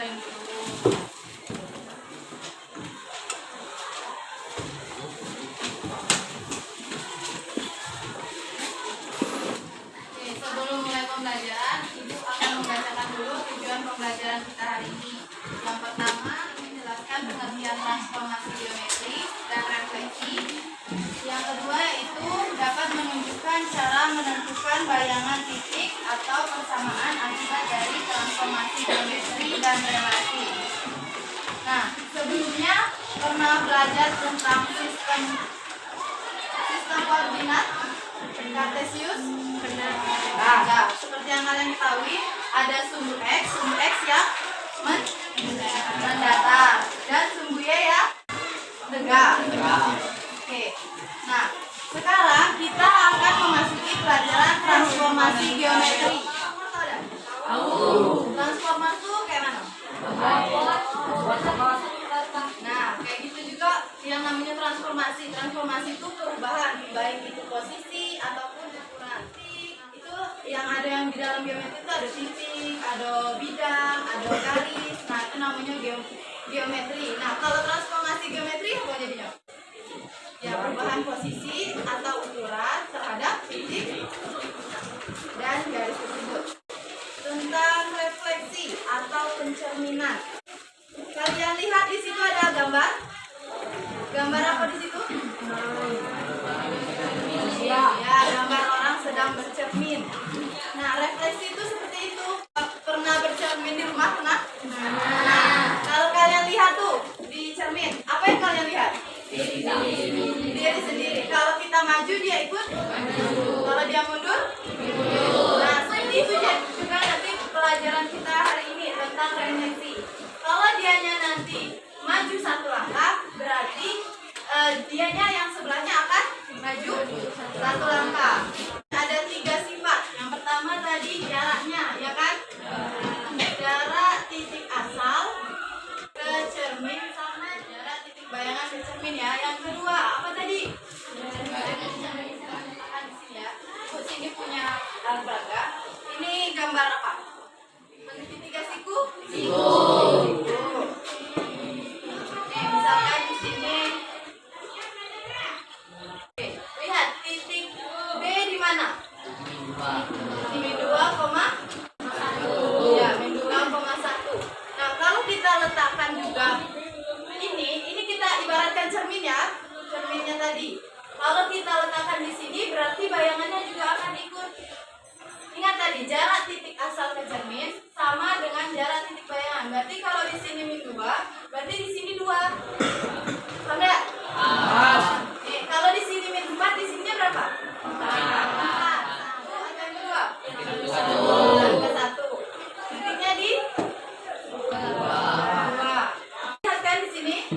gambarin dulu. Oke, sebelum mulai pembelajaran, Ibu akan membacakan dulu tujuan pembelajaran kita hari ini. Yang pertama, menjelaskan pengertian transformasi geometri dan refleksi. Yang kedua yaitu dapat menunjukkan cara menentukan bayangan titik atau persamaan akibat dari transformasi geometri dan relasi. Nah, sebelumnya pernah belajar tentang sistem koordinat Kartesius? Nah, seperti yang kalian ketahui, ada sumbu X yang mendatar dan sumbu Y yang tegak. Oke. Nah, sekarang kita akan memasuki pelajaran transformasi geometri. Tahu? Transformasi itu kayak mana? Nah, kayak gitu juga yang namanya transformasi. Transformasi itu perubahan, baik itu posisi ataupun ukuran. Itu yang ada yang di dalam geometri itu ada titik, ada bidang, ada garis. Nah, itu namanya geometri. Nah, kalau transformasi geometri apa jadinya? Ya, perubahan posisi atau ukuran terhadap titik dan garis tersebut. Tentang refleksi atau pencerminan. Kalian lihat di situ ada gambar. Gambar apa di situ? Ya, gambar orang sedang bercermin. Nah, refleksi itu seperti itu. Pernah bercermin di rumah? Pernah? Nah, kalau kalian lihat tuh di cermin, apa yang kalian lihat? Diri sendiri. Kalau kita maju, dia ikut maju. Kalau dia mundur, nah, seperti itu juga nanti pelajaran kita hari ini tentang refleksi. Kalau dianya nanti maju satu langkah, berarti dianya yang sebelahnya akan maju satu langkah. Ada 3 sifat. Yang pertama tadi jaraknya, ya kan? Jarak titik asal ke cermin sama jarak titik bayangan ke cermin, ya. Yang kedua, apa tadi? Bu, sini punya alat peraga. Ini gambar apa? Meniti 3 siku? Siku. Nih, misalkan di sini. Oke, lihat titik B di mana? Di min 2,1. Ya, min 2,1. Nah, kalau kita letakkan juga ini kita ibaratkan cermin, ya. Cerminnya tadi. Kalau kita letakkan di sini, berarti bayangannya juga akan ikut. Ingat tadi, jarak titik asal ke cermin sama dengan jarak titik bayangan. Berarti kalau di sini min 2, berarti di sini 2. Paham enggak? Nih, kalau di sini min 4, di sininya berapa? 4. Yang kedua? Ke 1. Titiknya di 2. Lihat kan di sini?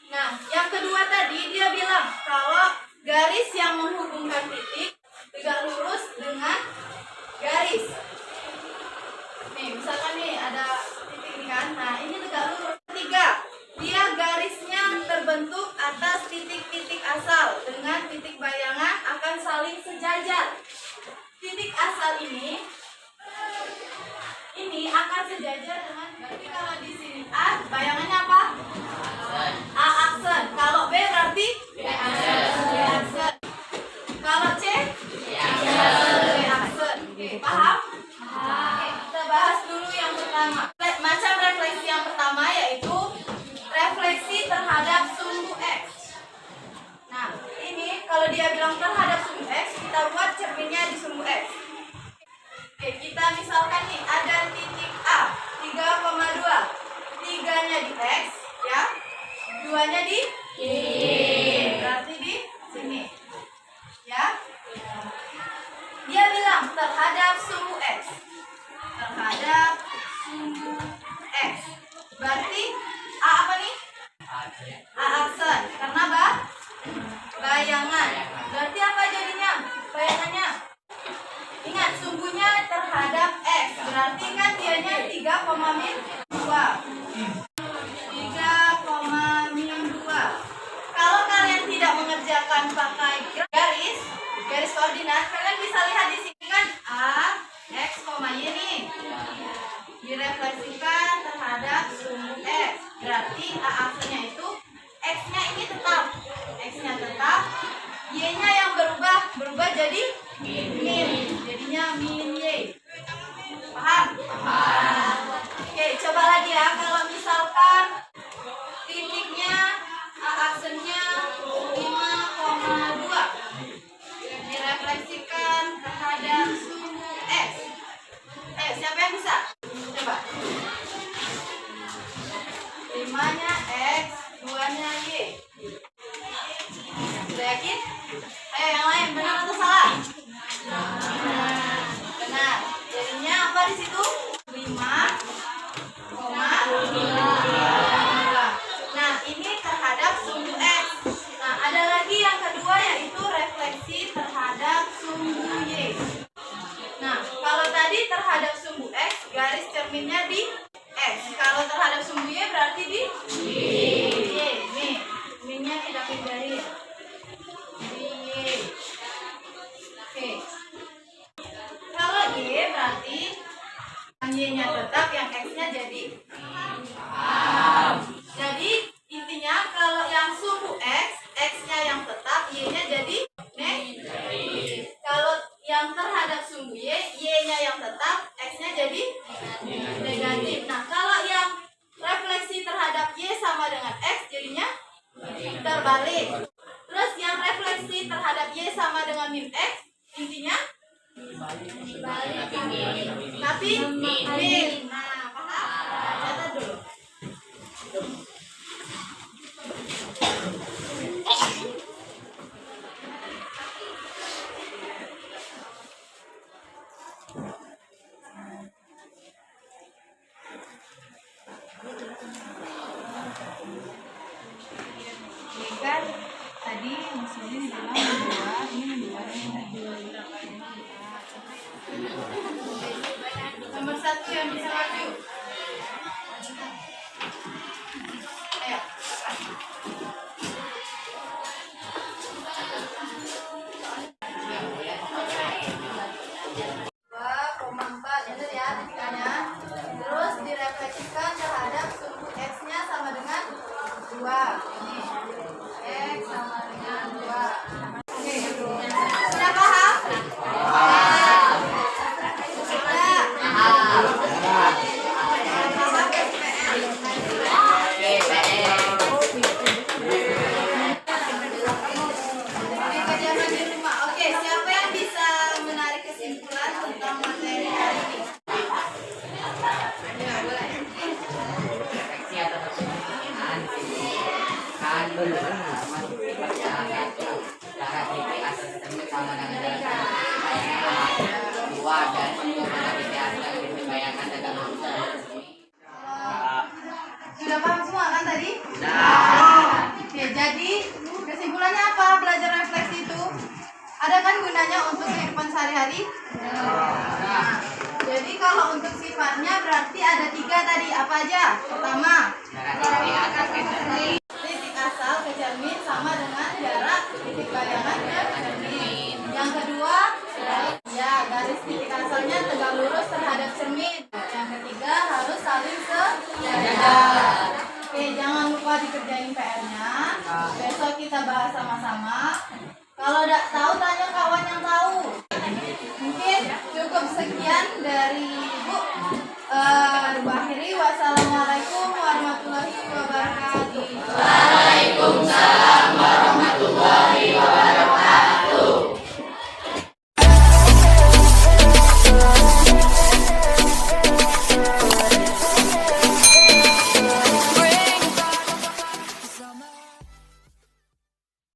Nah, yang kedua tadi dia bilang kalau garis yang menghubungkan titik tegak lurus dengan garis. Nih, misalkan nih ada titik ini kan. Nah, ini tegak lurus. Ketiga, dia garisnya terbentuk atas titik-titik asal dengan titik bayangan akan saling sejajar. Titik asal ini akan sejajar dengan, berarti kalau di sini A, bayangannya apa? A aksen. Kalau B berarti B aksen. Kalau C, C aksen. Oke, paham? Oke, kita bahas dulu yang pertama. Macam refleksi yang pertama yaitu refleksi terhadap sumbu X. Nah, ini kalau dia bilang terhadap sumbu X, kita buat cerminnya di sumbu X. Oke, kita misalkan nih ada titik A 3,2. 3-nya di X, ya. 2-nya di Y. Berarti di sini. Ya. Dia bilang terhadap sumbu X. Terhadap sumbu X. Berarti A apa nih? A aksen. Karena bayangan. Berarti apa jadinya? Bayangannya. Ingat, sumbunya terhadap X. Berarti kan dianya 3,-2. 3,-2. Kalau kalian tidak mengerjakan pakai garis koordinat, kalian bisa lihat di sini kan A, X, Y nih. Direfleksikan terhadap berarti A aksennya itu X-nya ini tetap. X-nya tetap, Y-nya yang berubah jadi min. Jadinya min Y. Paham? Paham. Oke, coba lagi ya. Kalau misalkan titiknya A aksennya 5,2 direfleksikan terhadap sumbu X. Siapa yang bisa? Coba. 5-nya X, 2-nya Y. Sudah yakin? Ayo yang lain, benar atau salah? Benar. Jadinya apa di situ? 5,2. Nah, ini terhadap sumbu X. Nah, ada lagi yang kedua yaitu refleksi terhadap sumbu Y. Nah, kalau tadi terhadap sumbu X, garis cerminnya di X. Kalau terhadap sumbu Y berarti di Y. Nih, minnya kita pindahin. Di Y. Oke. Kalau Y berarti yang Y-nya tetap, yang X-nya jadi. Jadi intinya kalau yang sumbu X, X-nya yang tetap, Y-nya jadi negatif. Kalau yang terhadap sumbu Y, Y-nya yang tetap, X-nya jadi negatif. Nah, kalau yang refleksi terhadap Y sama dengan X, jadinya terbalik. Terus yang refleksi terhadap Y sama dengan min X, intinya tapi min. Nah, paham? Catat dulu. Ini kan tadi musuhnya dibilang dua, ini dua, nomor 1 yang bisa maju. Ayo. 2,4, benar ya titikanya. Terus direfleksikan terhadap sumbu X-nya sama dengan 2. Ini X sama dengan 2. Oke. Sudah paham? Sudah paham semua kan tadi? Oke, jadi kesimpulannya apa belajar refleksi itu? Ada kan gunanya untuk kehidupan sehari-hari? Jadi kalau untuk sifatnya berarti ada 3 tadi. Apa aja? Pertama, titik asal ke cermin sama dengan jarak titik bayangan ke cermin. Yang kedua, ya garis titik asalnya tegak lurus terhadap cermin. Yang ketiga, harus saling sejajar. Oke, jangan lupa dikerjain PR-nya. Besok kita bahas sama-sama. Kalau tidak tahu, tanya kawan yang tahu. Mungkin cukup sekian dari Ibu. Akhiri, wassalamualaikum warahmatullahi wabarakatuh. Waalaikumsalam.